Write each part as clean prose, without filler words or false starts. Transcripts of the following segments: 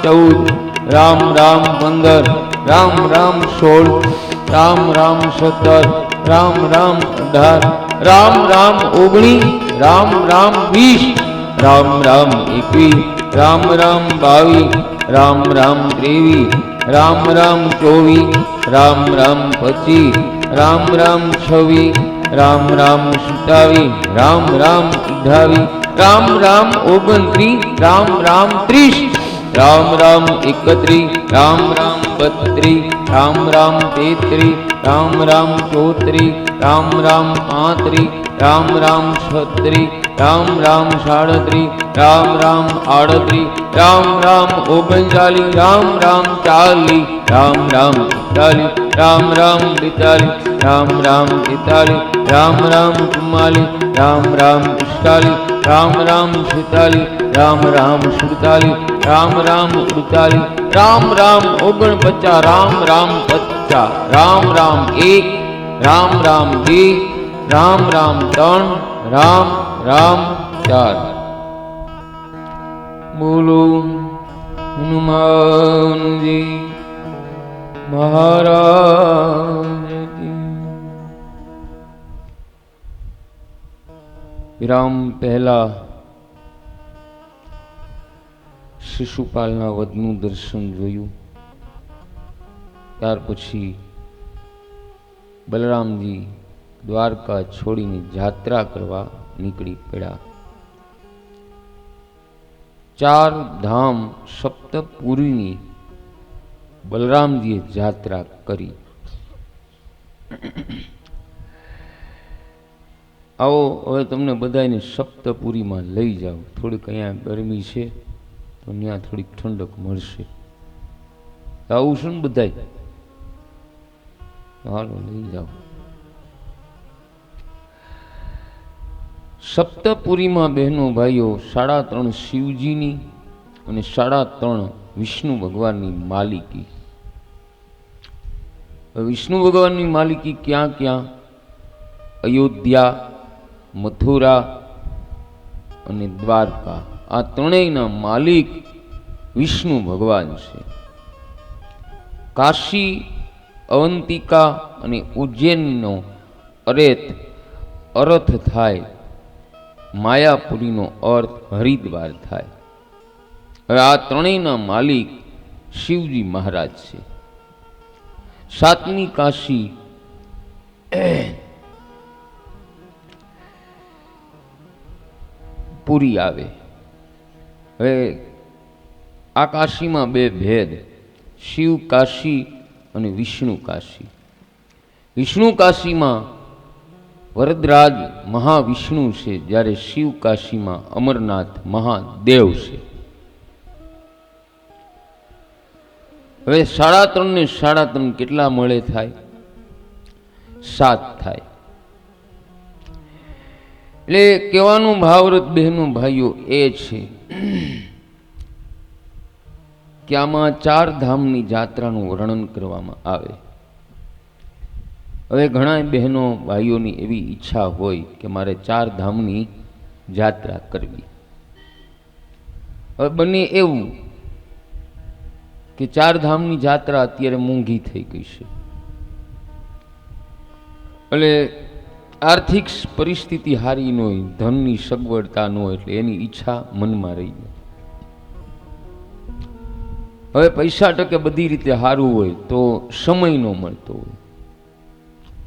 14, राम राम 15, राम राम 16, राम राम 17, राम राम 18, राम राम 19, राम राम 20, राम राम 21, राम राम 22, राम राम 23, राम राम 24, राम राम 25, राम राम 26, राम राम 27, राम राम 28, राम राम 29, राम राम 30, राम राम 31, राम राम 32, राम राम 33, राम राम 34, राम राम 35, राम राम 36, राम राम 37, राम राम 38, राम राम 39, राम राम 40, राम राम 41, राम राम 42, राम राम 43, राम राम 44, राम राम 45, राम राम 46, राम राम 47, राम राम 48, राम राम 49, राम राम 50, राम राम 1, राम राम 2, राम राम 3, राम राम 4। बोलो हनुमान जी महाराज की। विराम पहला शिशुपालना वधनु दर्शन जोयु। त्यार पछी बलरामजी द्वारका छोड़ीने यात्रा करवा निकली पड़ा। 4 धाम सप्तपुरीनी बलरामजीए यात्रा करी। आओ हवे तमने बधाने सप्तपुरी में लई जाओ। थोड़ी अहींया गरमी छे तो त्यां थोड़ी ठंडक मळशे। आवुं छे ने बधाय? हालो लई जाओ। सप्तपुरी में बहनों भाईओ 3.5 शिवजीनी अने 3.5 विष्णु भगवाननी मालिकी। विष्णु भगवाननी मालिकी क्या क्या? अयोध्या, मथुरा अने द्वारका। आ त्रणेयना मालिक विष्णु भगवान छे। काशी, अवंतिका अने उज्जैननो अर्थ थाय मायापुरीनो अर्थ हरिद्वार थाय। हवे आ त्रणेयना मालिक शिवजी महाराज छे। 7મી काशी पूरी आवे। हवे आ काशी में 2 भेद, शिव काशी अने विष्णु काशी। विष्णु काशी में वरदराज महाविष्णु छे, ज्यारे शिव काशी में अमरनाथ महादेव छे। हवे 3.5 ने 3.5 केटला मळे थाय? 7 थाय। એટલે કહેવાનો ભાવરત બહેનો ભાઈઓ એ છે કે આમાં 4 ધામની યાત્રાનું વર્ણન કરવામાં આવે। હવે ઘણા બહેનો ભાઈઓની એવી ઈચ્છા હોય કે મારે 4 ધામની યાત્રા કરવી। હવે બને એવું કે 4 ધામની યાત્રા અત્યારે મોંઘી થઈ ગઈ છે, એટલે आर्थिक परिस्थिति हारी न होय, धननी सगवड़ता न होय, એટલે એની ઈચ્છા મનમાં રહી જાય। હવે પૈસા ટકે બધી રીતે હારું હોય તો સમય ન મળતો હોય,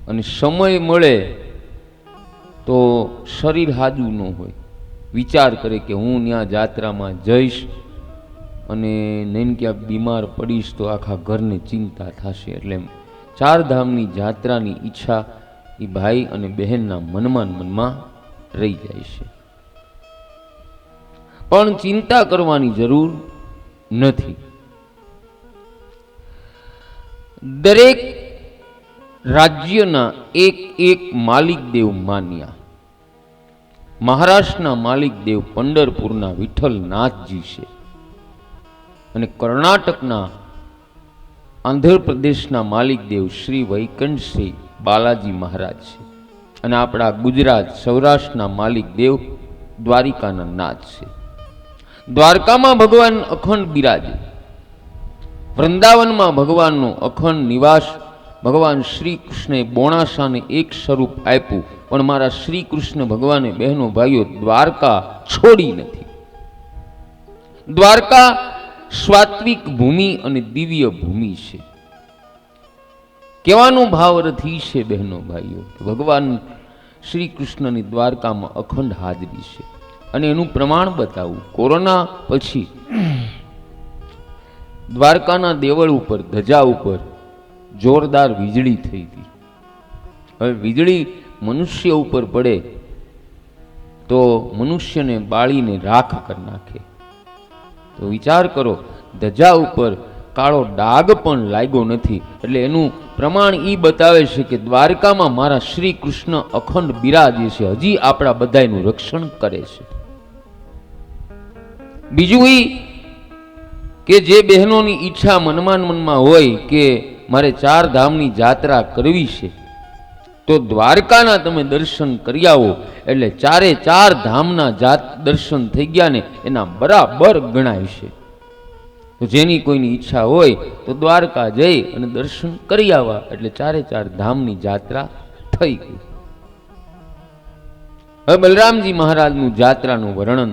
અને સમય મળે તો શરીર હાજુ ન હોય। વિચાર કરે કે હું ત્યાં જાત્રામાં જઈશ અને નહીં ક્યાંક બીમાર પડીશ તો આખા ઘરને ચિંતા થશે। એટલે 4 ધામની જાત્રાની ઈચ્છા એ भाई અને બહેનના મનમાં રહી જાય છે। પણ ચિંતા કરવાની જરૂર નથી। દરેક રાજ્યના એક માલિક દેવ માન્યા। મહારાષ્ટ્રના માલિક દેવ પંઢરપુરના વિઠ્ઠલનાથજી છે, અને કર્ણાટકના આંધ્રપ્રદેશના માલિક દેવ શ્રી વૈકંઠ શ્રી बालाजी महाराज है, અને આપણા गुजरात सौराष्ट्रना मालिक देव द्वारिकाना नाथ है। द्वारका में भगवान अखंड बिराजे, વૃંદાવનમાં ભગવાનનો અખંડ નિવાસ. ભગવાન શ્રી કૃષ્ણે બોણાસાને એક સ્વરૂપ આપ્યું, પણ મારા શ્રી કૃષ્ણ ભગવાને બહેનો ભાઈઓ દ્વારકા છોડી નથી. દ્વારકા સ્વાત્વિક ભૂમિ અને દિવ્ય ભૂમિ છે. કહેવાનો ભાવ અર્થ ઈ છે બહેનો ભાઈઓ, ભગવાન શ્રી કૃષ્ણની દ્વારકામાં અખંડ હાજરી છે. અને એનું પ્રમાણ બતાવું. કોરોના પછી દ્વારકાના દેવળ ઉપર, ધજા ઉપર જોરદાર વીજળી થઈ હતી. હવે વીજળી મનુષ્ય ઉપર પડે તો મનુષ્યને બાળીને રાખ કરી નાખે. તો વિચાર કરો, ધજા ઉપર કાળો ડાઘ પણ લાગ્યો નથી. એટલે એનું પ્રમાણ ઈ બતાવે છે કે દ્વારકામાં મારા શ્રી કૃષ્ણ અખંડ બિરાજે છે, હજી આપણા બધાયનું રક્ષણ કરે છે. બીજું ઈ કે જે બહેનોની ઈચ્છા મનમાં હોય કે મારે 4 ધામની જાત્રા કરવી છે, તો દ્વારકાના તમે દર્શન કરી આવો એટલે 4 ધામના દર્શન થઈ ગયા ને એના બરાબર ગણાય છે. તો જેની કોઈની ઈચ્છા હોય તો દ્વારકા જઈ અને દર્શન કરી આવવા એટલે 4 ધામની જાત્રા થઈ ગઈ. હવે બલરામજી મહારાજનું જાત્રાનું વર્ણન.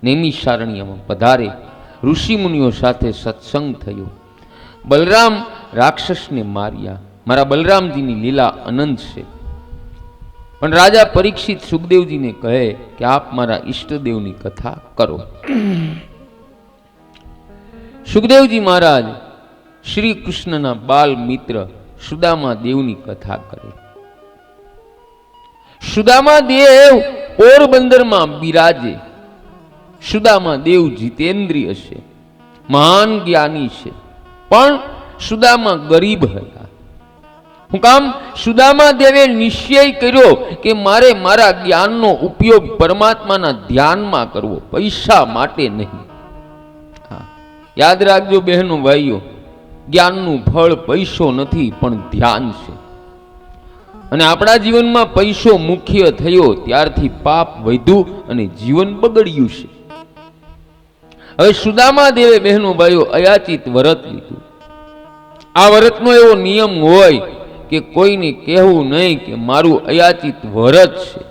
નૈમિષારણ્યમાં પધારે, ઋષિ મુનિઓ સાથે સત્સંગ થયો. બલરામ રાક્ષસને માર્યા. મારા બલરામજીની લીલા અનંત છે. પણ રાજા પરીક્ષિત સુખદેવજીને કહે કે આપ મારા ઈષ્ટદેવની કથા કરો. સુખદેવજી મહારાજ શ્રી કૃષ્ણના બાલ મિત્ર સુદામા દેવની કથા કરે. સુદામા દેવ પોરબંદરમાં બિરાજે. સુદામા દેવ જીતેન્દ્રિય છે, મહાન જ્ઞાની છે, પણ સુદામા ગરીબ હતા. હું કામ? સુદામા દેવે નિશ્ચય કર્યો કે મારે મારા જ્ઞાનનો ઉપયોગ પરમાત્માના ધ્યાનમાં કરવો, પૈસા માટે નહીં. યાદ રાખજો બહેનો ભાઈઓ, જ્ઞાનનું ફળ પૈસો નથી પણ ધ્યાન છે. અને આપણા જીવનમાં પૈસો મુખ્ય થયો ત્યારથી પાપ વધ્યું અને જીવન બગડ્યું છે. હવે સુદામા દેવે બહેનો ભાઈઓ અયાચિત વ્રત લીધું. આ વ્રતનો એવો નિયમ હોય કે કોઈને કહેવું નહીં કે મારું અયાચિત વ્રત છે.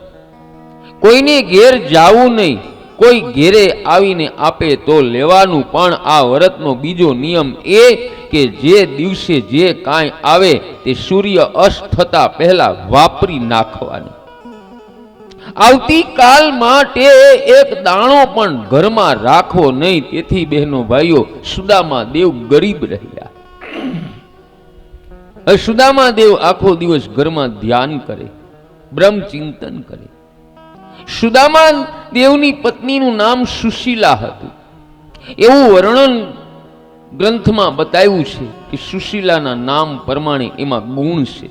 કોઈને ઘેર જાવું નહીં. કોઈ ઘેરે આવીને આપે તો લેવાનું. પણ આ વ્રતનો બીજો નિયમ એ કે જે દિવસે જે કાંઈ આવે તે સૂર્ય અસ્ત થતા પહેલા વાપરી નાખવાનું. આવતીકાલ માટે એક દાણો પણ ઘરમાં રાખવો નહીં. તેથી બહેનો ભાઈઓ સુદામા દેવ ગરીબ રહ્યા. હવે સુદામા દેવ આખો દિવસ ઘરમાં ધ્યાન કરે, બ્રહ્મ ચિંતન કરે. સુદામા દેવની પત્નીનું નામ સુશીલા હતું. એવું વર્ણન ગ્રંથમાં બતાવ્યું છે કે સુશીલાના નામ પ્રમાણે એમાં ગુણ છે.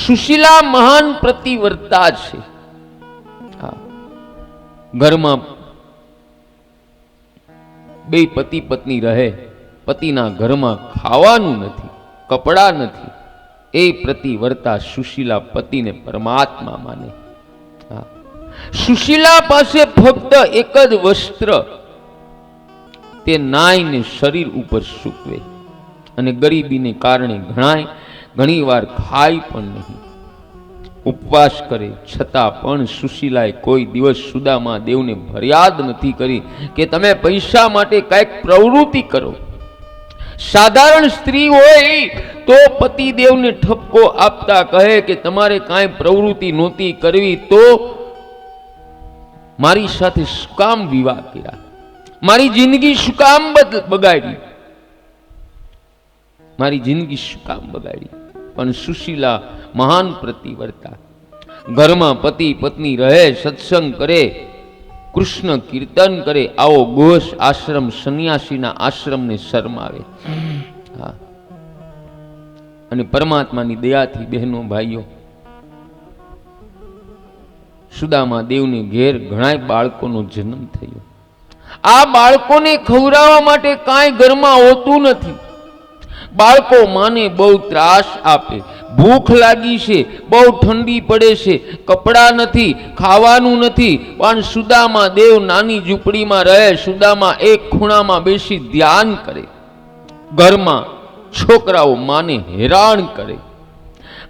સુશીલા મહાન પ્રતિવર્તા છે. ઘરમાં બે પતિ પત્ની રહે, પતિના ઘરમાં ખાવાનું નથી, કપડા નથી, એ પ્રતિવર્તા સુશીલા પતિને પરમાત્મા માને. સુશીલા પાસે ફક્ત એક જ વસ્ત્ર, તે નાઈને શરીર ઉપર સૂકવે. અને ગરીબીને કારણે ઘણી વાર ખાય પણ નહીં, ઉપવાસ કરે. છતાં પણ સુશીલાએ કોઈ દિવસ સુદામા દેવને ફરિયાદ નથી કરી કે તમે પૈસા માટે કંઈક પ્રવૃત્તિ કરો. સાધારણ સ્ત્રી હોય તો પતિદેવને ઠપકો આપતા કહે કે તમારે કાંઈ પ્રવૃત્તિ નહોતી કરવી તો મારી સાથે શું કામ વિવાહ કર્યા, મારી જિંદગી શું કામ બગાડી, મારી જિંદગી શું કામ બગાડી. પણ સુશીલા મહાન પ્રતિવર્તા, ઘરમાં પતિ પત્ની રહે, સત્સંગ કરે, કૃષ્ણ કીર્તન કરે. આવો ગોષ આશ્રમ સંન્યાસીના આશ્રમને શરમાવે. અને પરમાત્માની દયાથી બહેનો ભાઈઓ સુદામા દેવને ઘેર ઘણા બાળકોનો જન્મ થયો. આ બાળકોને ખવડાવવા માટે કાંઈ ઘરમાં હોતું નથી. બાળકો માને બહુ ત્રાસ આપે. ભૂખ લાગી છે, બહુ ઠંડી પડે છે, કપડા નથી, ખાવાનું નથી. પણ સુદામા દેવ નાની ઝૂંપડીમાં રહે. સુદામા એક ખૂણામાં બેસી ધ્યાન કરે. ઘરમાં છોકરાઓ માને હેરાન કરે,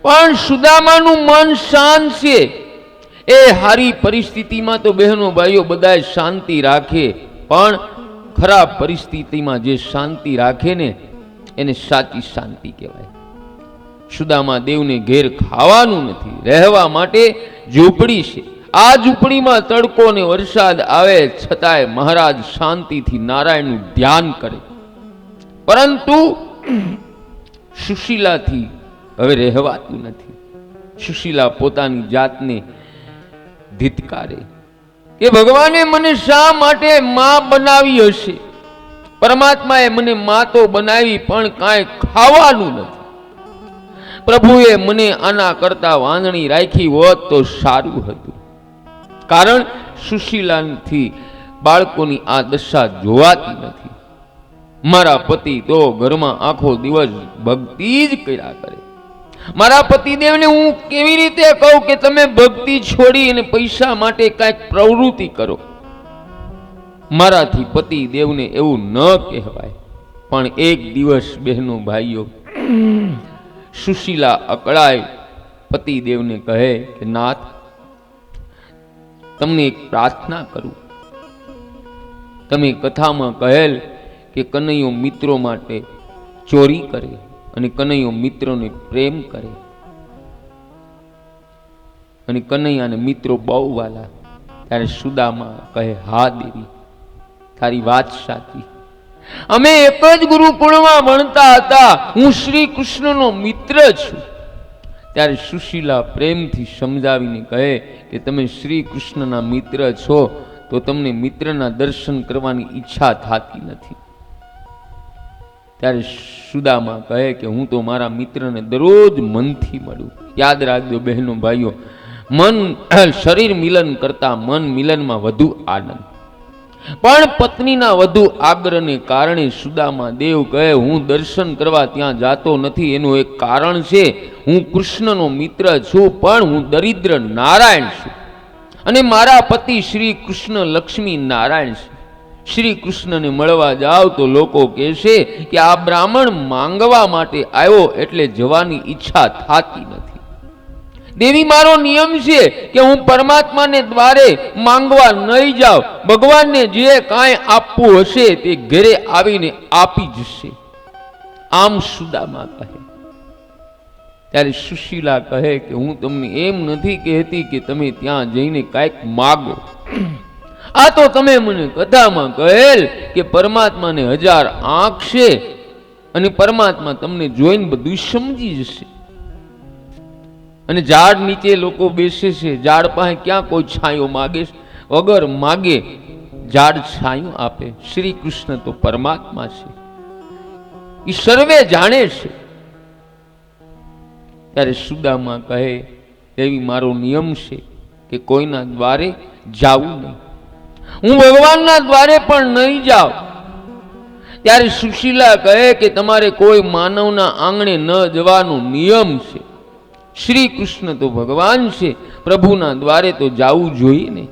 પણ સુદામાનું મન શાંત છે. એ હારી પરિસ્થિતિમાં તો બહેનો ભાઈઓ બધાય શાંતિ રાખે, પણ ખરાબ પરિસ્થિતિમાં જે શાંતિ રાખે ને એને સાચી શાંતિ કહેવાય. સુદામા દેવને ઘેર ખાવાનું નથી, રહેવા માટે ઝૂંપડી છે. આ ઝૂંપડીમાં તડકો ને વરસાદ આવે છતાંય મહારાજ શાંતિથી નારાયણનું ધ્યાન કરે. પરંતુ સુશીલાથી હવે રહેવાતું નથી. સુશીલા પોતાની જાતને ધિત્કારે કે ભગવાને મને શા માટે માં બનાવી હશે? પરમાત્માએ મને માં તો બનાવી, પણ કાંઈ ખાવાનું નથી. પ્રભુએ મને આના કરતા વાંદણી રાખી હોત તો સારું હતું. કારણ સુશીલાથી બાળકોની આ દશા જોવાતી નથી. મારા પતિ તો ઘરમાં આખો દિવસ ભક્તિ જ કર્યા કરે. મારા પતિદેવને હું કેવી રીતે કહું કે તમે ભક્તિ છોડી અને પૈસા માટે કાંઈક પ્રવૃત્તિ કરો? મારાથી પતિદેવને એવું ન કહેવાય. પણ એક દિવસ બહેનો ભાઈઓ સુશીલા અકળાય પતિદેવને કહે કે નાથ, તમને એક પ્રાર્થના કરું. તમે કથામાં કહેલ કે કનૈયો મિત્રો માટે ચોરી કરે અને કનૈયો મિત્રોને પ્રેમ કરે અને કનૈયાને મિત્રો બહુ વાલા. ત્યારે સુદામા કહે, હા દેવી, તારી વાત સાચી. અમે એક જ ગુરુકુળમાં ભણતા હતા. હું શ્રી કૃષ્ણનો મિત્ર છું. ત્યારે સુશીલા પ્રેમથી સમજાવીને કહે કે તમે શ્રી કૃષ્ણના મિત્ર છો તો તમને મિત્રના દર્શન કરવાની ઈચ્છા થતી નથી. ત્યારે સુદામા કહે કે હું તો મારા મિત્રને દરરોજ મનથી મળું. યાદ રાખજો બહેનો ભાઈઓ, મન શરીર મિલન કરતા મન મિલનમાં વધુ આનંદ. પણ પત્નીના વધુ આગ્રહને કારણે સુદામા દેવ કહે હું દર્શન કરવા ત્યાં જાતો નથી. એનું એક કારણ છે, હું કૃષ્ણનો મિત્ર છું, પણ હું દરિદ્ર નારાયણ છું અને મારા પતિ શ્રી કૃષ્ણ લક્ષ્મી નારાયણ છે. શ્રી કૃષ્ણને મળવા જાવ તો લોકો કહેશે કે આ બ્રાહ્મણ માંગવા માટે આવ્યો એટલે જવાની ઈચ્છા થતી નથી. દેવી, મારો નિયમ છે કે હું પરમાત્માને દ્વારે માંગવા નહીં જાઉં. ભગવાનને જે કાંઈ આપવું હશે તે ઘરે આવીને આપી જશે. આમ સુદામા કહે. ત્યારે સુશીલા કહે કે હું તમને એમ નથી કહેતી કે તમે ત્યાં જઈને કાંઈક માગો. આ તો તમે મને કથામાં કહેલ કે પરમાત્માને 1000 આંખ છે અને પરમાત્મા તમને જોઈને બધું સમજી જશે. અને ઝાડ નીચે લોકો બેસે છે, ઝાડ પાસે ક્યાં કોઈ છાંયો માગે? વગર માગે ઝાડ છાંયો આપે. શ્રી કૃષ્ણ તો પરમાત્મા છે, એ સર્વે જાણે છે. ત્યારે સુદામા કહે, એવી મારો નિયમ છે કે કોઈના દ્વારે જાવું નહીં. હું ભગવાનના દ્વારે પણ નહીં જાઉં. ત્યારે સુશીલા કહે કે તમારે કોઈ માનવના આંગણે ન જવાનો નિયમ છે. શ્રી કૃષ્ણ તો ભગવાન છે, પ્રભુના દ્વારે તો જાવું જોઈએ ને.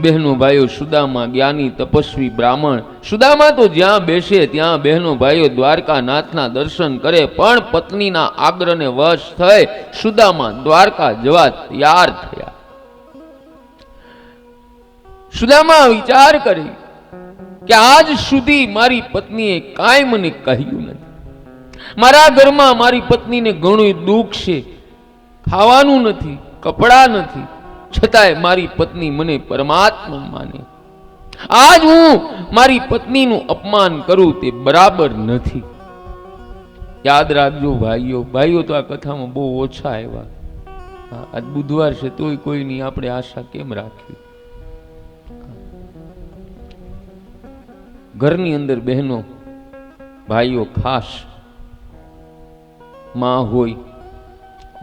બહેનો ભાઈઓ, સુદામા જ્ઞાની તપસ્વી બ્રાહ્મણ. સુદામા તો જ્યાં બેસે ત્યાં બહેનો ભાઈઓ દ્વારકાનાથના દર્શન કરે, પણ પત્નીના આગ્રહને વશ થઈ સુદામા દ્વારકા જવા તૈયાર થયા. સુદામા વિચાર કરી કે આજ સુધી મારી પત્નીએ કાંઈ મને કહ્યું નથી. મારા ઘરમાં મારી પત્નીને ઘણું દુઃખ છે, ખાવાનું નથી, કપડાં નથી, છતાંય મારી પત્ની મને પરમાત્મા માને. આજ હું મારી પત્નીનું અપમાન કરું તે બરાબર નથી. યાદ રાખજો ભાઈઓ, ભાઈઓ તો આ કથામાં બહુ ઓછા આવ્યા. આજ બુધવાર છે તોય કોઈની આપણે આશા કેમ રાખવી? ઘરની અંદર બહેનો ભાઈઓ, ખાસ માં હોય,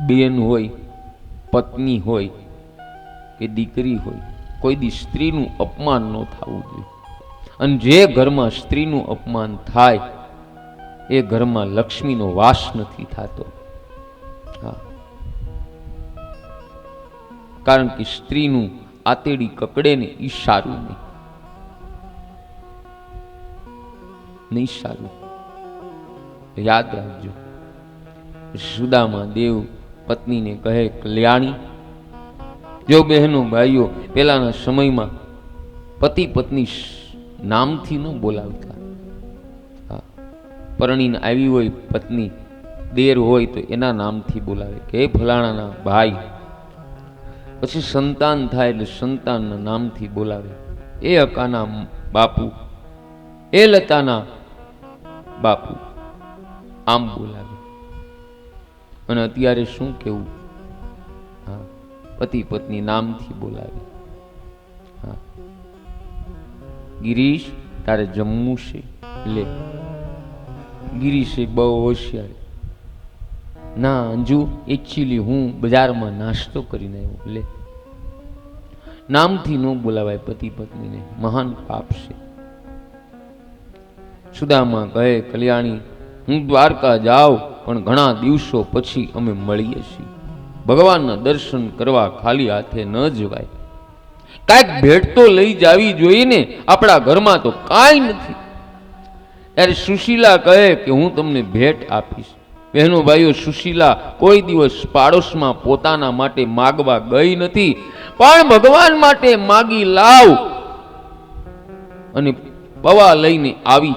બેન હોય, પત્ની હોય કે દીકરી હોય, કોઈ દી સ્ત્રીનું અપમાન ન થવું જોઈએ. અને જે ઘરમાં સ્ત્રીનું અપમાન થાય એ ઘરમાં લક્ષ્મીનો વાસ નથી થતો. હા, કારણ કે સ્ત્રીનું આતેડી કકડે ને ઈ સારું નહીં. નહીં સારું. યાદ રાખજો. સુદામા દેવ પત્નીને કહે, કલ્યાણી, જો બહેનો ભાઈઓ પેલાના સમયમાં પતિ પત્ની નામથી ન બોલાવતા. પરણીને આવી હોય પત્ની, દેર હોય તો એના નામથી બોલાવે કે ફલાણાના ભાઈ. પછી સંતાન થાય એટલે સંતાનના નામથી બોલાવે, એ અકાના બાપુ, એ લતાના બાપુ, આમ બોલાવે. અને અત્યારે શું કેવું? હા, પતિ પત્ની નામથી બોલાવે. હા, ગિરીશ તારે જમવું છે, લે. ગિરીશે બહુ હોશિયાર, ના અંજુ એકચ્યુઅલી હું બજારમાં નાસ્તો કરીને આવ્યો, લે. નામથી ન બોલાવાય પતિ પત્નીને, મહાન પાપ છે. સુદામા કહે, કલ્યાણી, હું દ્વારકા જાઉં પણ ઘણા દિવસો પછી અમે મળીએ છીએ. ભગવાનના દર્શન કરવા ખાલી હાથે ન જવાય, કાંઈક ભેટ તો લઈ જાવી જોઈએ ને. આપણા ઘરમાં તો કાંઈ નથી. ત્યારે સુશીલા કહે કે હું તમને ભેટ આપીશ. બહેનો ભાઈઓ, સુશીલા કોઈ દિવસ પાડોશમાં પોતાના માટે માગવા ગઈ નથી, પણ ભગવાન માટે માગી લાવ અને પવા લઈને આવી.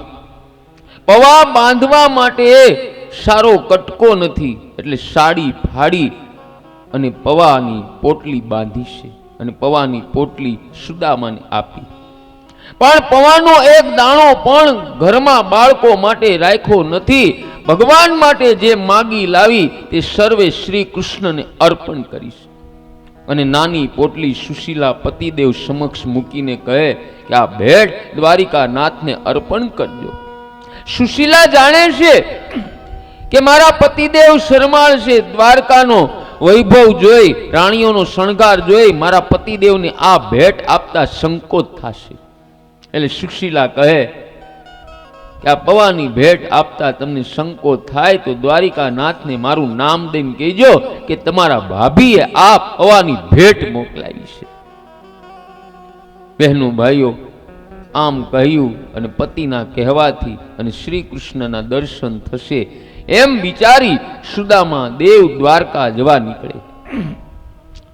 પવા બાંધવા માટે સારો કટકો નથી એટલે સાડી ફાડી અને પવાની પોટલી બાંધી છે અને પવાની પોટલી સુદામાને આપી. પણ પવાનો એક દાણો પણ ઘરમાં બાળકો માટે રાખ્યો નથી. ભગવાન માટે જે માગી લાવી તે સર્વે શ્રી કૃષ્ણને અર્પણ કરીશ. અને નાની પોટલી સુશીલા પતિદેવ સમક્ષ મૂકીને કહે કે આ ભેટ દ્વારિકા નાથને અર્પણ કરજો. સુશીલા જાણે છે કે મારા પતિદેવ શરમાળ છે. દ્વારકાનો વૈભવ જોઈ, રાણીઓનો શણગાર જોઈ મારા પતિદેવને આ ભેટ આપતા સંકોચ થશે. એટલે સુશીલા કહે કે આ પવાની ભેટ આપતા તમને સંકોચ થાય તો દ્વારિકા નાથને મારું નામ દઈને કહેજો કે તમારા ભાભીએ આ પવાની ભેટ મોકલાવી છે. બહેનો ભાઈઓ, આમ કહ્યું અને પતિના કહેવાથી અને શ્રી કૃષ્ણના દર્શન થશે એમ વિચારી સુદામા દેવ દ્વારકા જવા નીકળે.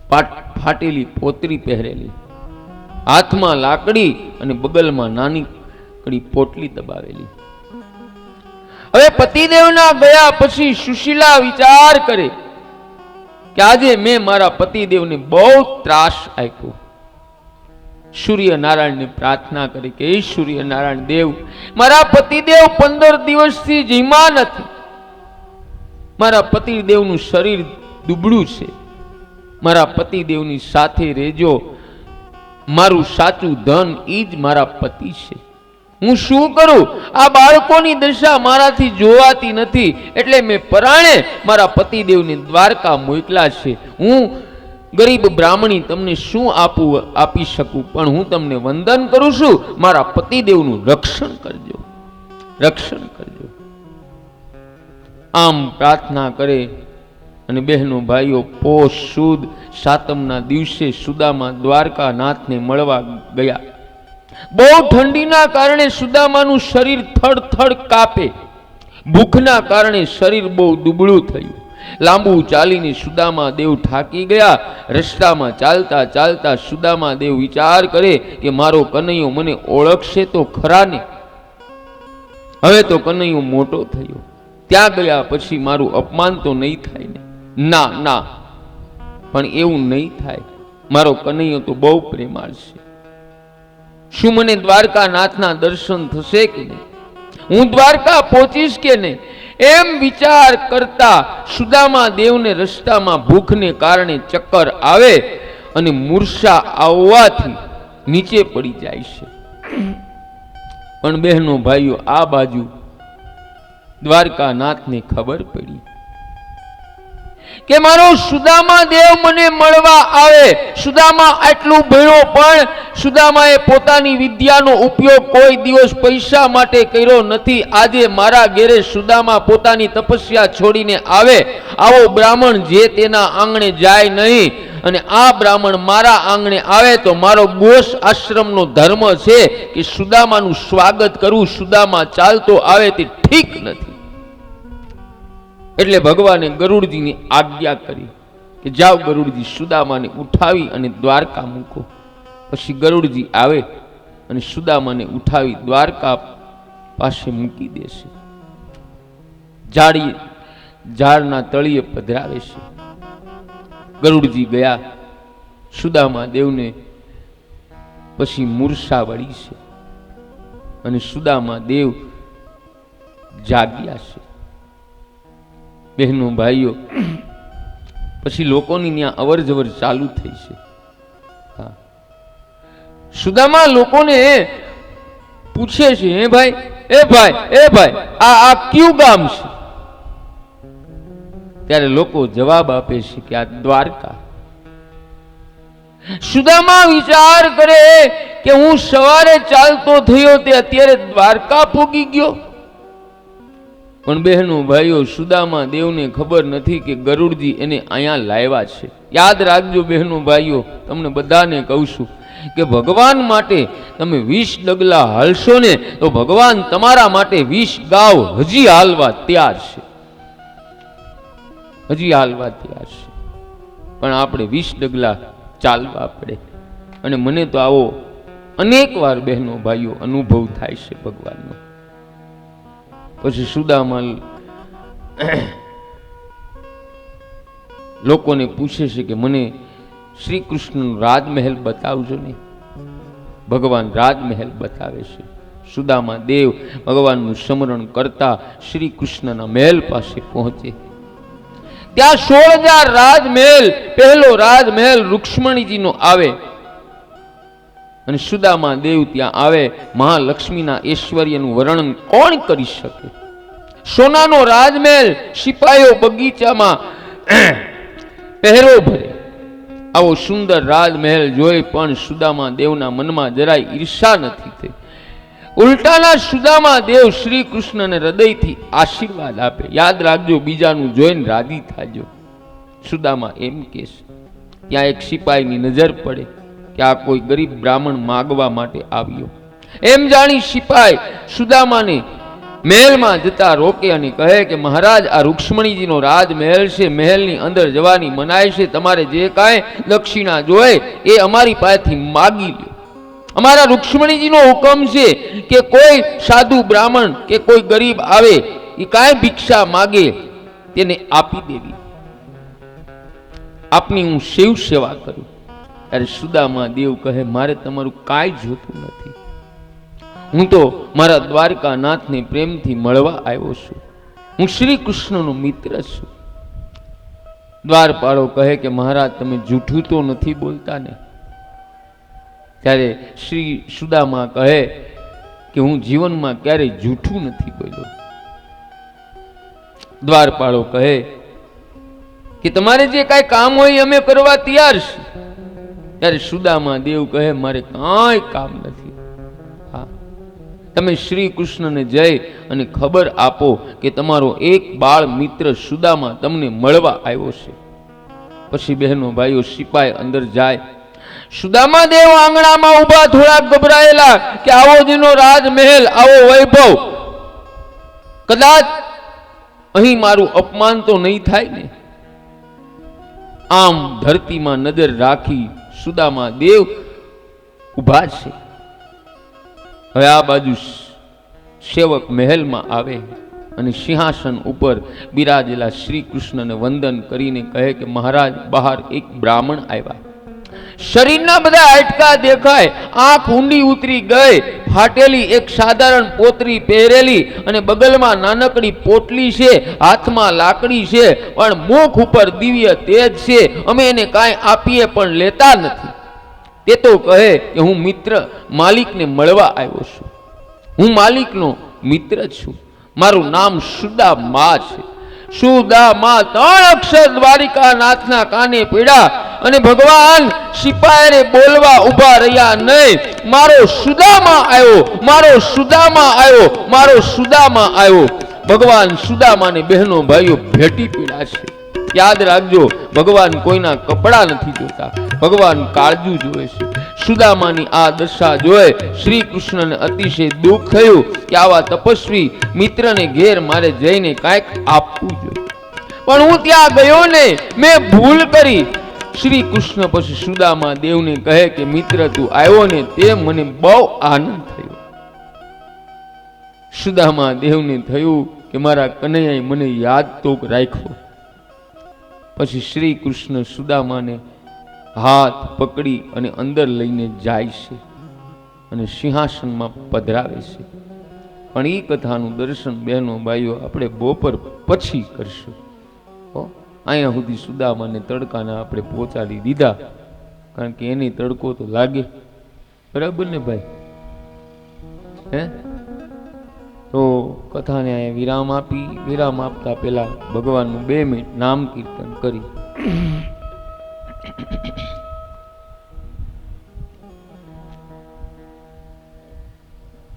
ફાટેલી પોતરી પહેરેલી, હાથમાં લાકડી અને બગલમાં નાનીકડી પોટલી દબાવેલી. હવે પતિદેવના ગયા પછી સુશીલા વિચાર કરે કે આજે મેં મારા પતિદેવને બહુ ત્રાસ આપ્યો. સૂર્યનારાયણને પ્રાર્થના કરી કે હે સૂર્યનારાયણ દેવ, મારા પતિદેવ 15 દિવસથી જીમા નથી. મારા પતિદેવનું શરીર દુબળું છે. મારા પતિદેવની સાથે રહેજો. મારું સાચું ધન ઈ જ મારા પતિ છે. હું શું કરું? આ બાળકોની દશા મારાથી જોવાતી નથી એટલે મેં પરાણે મારા પતિદેવને દ્વારકા મોકલા છે. હું ગરીબ બ્રાહ્મણી તમને શું આપી શકું, પણ હું તમને વંદન કરું છું. મારા પતિદેવનું રક્ષણ કરજો, રક્ષણ કરજો. આમ પ્રાર્થના કરે અને બહેનો ભાઈઓ, પોષ સુદ સાતમના દિવસે સુદામા દ્વારકા નાથને મળવા ગયા. બહુ ઠંડીના કારણે સુદામાનું શરીર થડ કાપે. ભૂખના કારણે શરીર બહુ દુબળું થયું. લાંબુ ચાલીને સુદામા દેવ થાકી ગયા. રસ્તામાં ચાલતા ચાલતા સુદામા દેવ વિચાર કરે કે મારો કનૈયો મને ઓળખશે તો ખરા ને. હવે તો કનૈયો મોટો થયો, ત્યાં ગયા પછી મારું અપમાન તો નહીં થાય ને. ના ના, પણ એવું નહીં થાય. મારો કનૈયો તો બહુ પ્રેમાળ છે. શું મને દ્વારકા નાથના દર્શન થશે કે નહીં? હું દ્વારકા પહોંચીશ કે નહીં? એમ વિચાર કરતા સુદામા દેવને રસ્તામાં ભૂખને કારણે ચક્કર આવે અને મૂર્છા આવવાથી નીચે પડી જાય છે. પણ બહેનો ભાઈઓ, આ બાજુ દ્વારકા નાથને ખબર પડી કે મારો સુદામા દેવ મને મળવા આવે. સુદામા આટલું ભણ્યો પણ સુદામાએ પોતાની વિદ્યાનો ઉપયોગ કોઈ દિવસ પૈસા માટે કર્યો નથી. આજે મારા ઘેરે સુદામા પોતાની તપસ્યા છોડીને આવે. આવો બ્રાહ્મણ જે તેના આંગણે જાય નહીં અને આ બ્રાહ્મણ મારા આંગણે આવે તો મારો ગોષ આશ્રમનો ધર્મ છે કે સુદામાનું સ્વાગત કરવું, સુદામા ચાલતો આવે તે ઠીક નથી. એટલે ભગવાને ગરુડજીની આજ્ઞા કરી કે જાઓ ગરુડજી, સુદામાને ઉઠાવી અને દ્વારકા મૂકો. પછી ગરુડજી આવે અને સુદામાને ઉઠાવી દ્વારકા પાસે મૂકી દેશે. ઝાડના તળિયે પધરાવે છે. ગરુડજી ગયા, સુદામા દેવને પછી મૂર્છા વળી છે અને સુદામા દેવ જાગ્યા છે. બહેનો ભાઈઓ, પછી લોકોની ત્યાં અવર જવર ચાલુ થઈ છે. સુદામા લોકોને પૂછે છે, હે ભાઈ, એ ભાઈ, એ ભાઈ, આ કયું ગામ છે? ત્યારે લોકો જવાબ આપે છે કે આ દ્વારકા. સુદામા વિચાર કરે કે હું સવારે ચાલતો થયો તે અત્યારે દ્વારકા પૂગી ગયો. પણ બહેનો ભાઈઓ, સુદામા દેવને ખબર નથી કે ગરુડજી એને અહીંયા લાવ્યા છે. યાદ રાખજો બહેનો ભાઈઓ, તમને બધાને કહું છું કે ભગવાન માટે તમે 20 ડગલા હાલશો ને તો ભગવાન તમારા માટે 20 ગાવ હજી હાલવા તૈયાર છે, હજી હાલવા તૈયાર છે. પણ આપણે 20 ડગલા ચાલવા પડે. અને મને તો આવો અનેક વાર બહેનો ભાઈઓ અનુભવ થાય છે ભગવાનનો. પછી સુદામા લોકોને પૂછે છે કે મને શ્રી કૃષ્ણનો રાજમહેલ બતાવજો ને. ભગવાન રાજમહેલ બતાવે છે. સુદામા દેવ ભગવાનનું સ્મરણ કરતા શ્રી કૃષ્ણના મહેલ પાસે પહોંચે. ત્યાં 16,000 રાજમહેલ, પહેલો રાજમહેલ રૂક્ષ્મણીજીનો આવે અને સુદામા દેવ ત્યાં આવે. મહાલક્ષ્મીના ઐશ્વર્યનું વર્ણન કોણ કરી શકે? સોનાનો રાજમહેલ, સિપાહીઓ બગીચામાં પહેરો ભરે. આવો સુંદર રાજમહેલ જોઈ પણ સુદામા દેવના મનમાં જરાય ઈર્ષા નથી થઈ. ઉલટાના સુદામા દેવ શ્રી કૃષ્ણને હૃદયથી આશીર્વાદ આપે. યાદ રાખજો, બીજાનું જોઈને રાજી થાજો. સુદામા એમ કહે છે. ત્યાં એક સિપાહીની નજર પડે કે આ કોઈ ગરીબ બ્રાહ્મણ માગવા માટે આવ્યો. એમ જાણી સિપાઈ સુદામાને મહેલમાં જતા રોકે અને કહે કે મહારાજ, આ રૂક્ષ્મણીજીનો રાજમહેલ છે, મહેલની અંદર જવાની મનાય છે. તમારે જે કાંઈ દક્ષિણા જોઈએ એ અમારી પાસેથી માગી લો. અમારા રૂક્ષ્મણીજીનો હુકમ છે કે કોઈ સાધુ બ્રાહ્મણ કે કોઈ ગરીબ આવે એ કાંઈ ભિક્ષા માગે તેને આપી દેવી. આપની હું શિવ સેવા કરું. ત્યારે સુદામા દેવ કહે, મારે તમારું કાંઈ જોતું નથી. હું તો મારા દ્વારકાનાથને પ્રેમથી મળવા આવ્યો છું. હું શ્રી કૃષ્ણનો મિત્ર છું. દ્વારપાળો કહે કે મહારાજ, તમે જૂઠું તો નથી બોલતા ને? ત્યારે શ્રી સુદામા કહે કે હું જીવનમાં ક્યારેય જૂઠું નથી બોલ્યો. દ્વારપાળો કહે કે તમારે જે કાંઈ કામ હોય અમે કરવા તૈયાર છે. ત્યારે સુદામા દેવ કહે, મારે કાંઈ કામ નથી. હા, તમે શ્રી કૃષ્ણને જઈ અને ખબર આપો કે તમારો એક બાળ મિત્ર સુદામા તમને મળવા આવ્યો છે. પછી બહેનો ભાઈઓ, સિપાઈ અંદર જાય. સુદામા દેવ આંગણામાં ઉભા, થોડા ગભરાયેલા કે આવો જેનો રાજમહેલ, આવો વૈભવ, કદાચ અહીં મારું અપમાન તો નહીં થાય ને? આમ ધરતીમાં નજર રાખી સુદામા દેવ ઉભા છે. હવે આ બાજુ સેવક મહેલમાં આવે અને સિંહાસન ઉપર બિરાજેલા શ્રી કૃષ્ણને વંદન કરીને કહે કે મહારાજ, બહાર એક બ્રાહ્મણ આવ્યા. શરીરના બધા હાડકા દેખાય, આંખ ઊંડી ઉતરી ગઈ, ફાટેલી એક સાધારણ પોતરી પહેરેલી અને બગલમાં નાનકડી પોટલી છે, હાથમાં લાકડી છે, પણ મુખ ઉપર દિવ્ય તેજ છે. અમે એને કાંઈ આપીએ પણ લેતા નથી. તે તો કહે કે હું મિત્ર માલિકને મળવા આવ્યો છું. હું માલિકનો મિત્ર છું. મારું નામ સુદામા છે. સુદામા 3 અક્ષર દ્વારિકાનાથના કાને પડ્યા અને ભગવાન સિપાહીને બોલવા ઉભા રહ્યા નહીં. મારો સુદામા આવ્યો, મારો સુદામા આવ્યો, મારો સુદામા આવ્યો. ભગવાન સુદામાને બહેનો ભાઈઓ ભેટી પીડા છે. યાદ રાખજો, ભગવાન કોઈના કપડા નથી જોતા, ભગવાન કાળજું જોવે છે. સુદામાની આ દશા જોઈ શ્રી કૃષ્ણને અતિશય દુઃખ થયું કે આવા તપસ્વી મિત્રને ઘેર મારે જઈને કાંઈક આપવું જોઈએ, પણ હું ત્યાં ગયો ને, મેં ભૂલ કરી. શ્રી કૃષ્ણ પછી સુદામા દેવને કહે કે મિત્ર તું આવ્યો ને તે મને બહુ આનંદ થયો. સુદામા દેવને થયું કે મારા કનૈયાએ મને યાદ તો રાખ્યો. પછી શ્રી કૃષ્ણ સુદામાને હાથ પકડી અને અંદર લઈને જાય છે અને સિંહાસનમાં પધરાવે છે. પણ એ કથાનું દર્શન બહેનો ભાઈઓ આપણે બપોર પછી કરશું. અહીંયા સુધી સુદામાને તડકાના આપણે પહોંચાડી દીધા, કારણ કે એની તડકો તો લાગે, બરાબર ને ભાઈ? હે તો કથાને અહીંયા વિરામ આપી. વિરામ આપતા પહેલા ભગવાનનું 2 મિનિટ નામ કીર્તન કરી.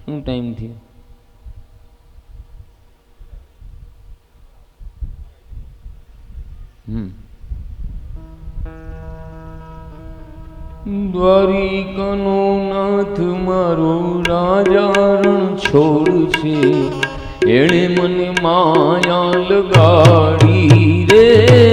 શું ટાઈમ થયો? દ્વારિકાનો નાથ મારો રાજા રણ છોડ છે, એણે મને માયા લગાડી રે.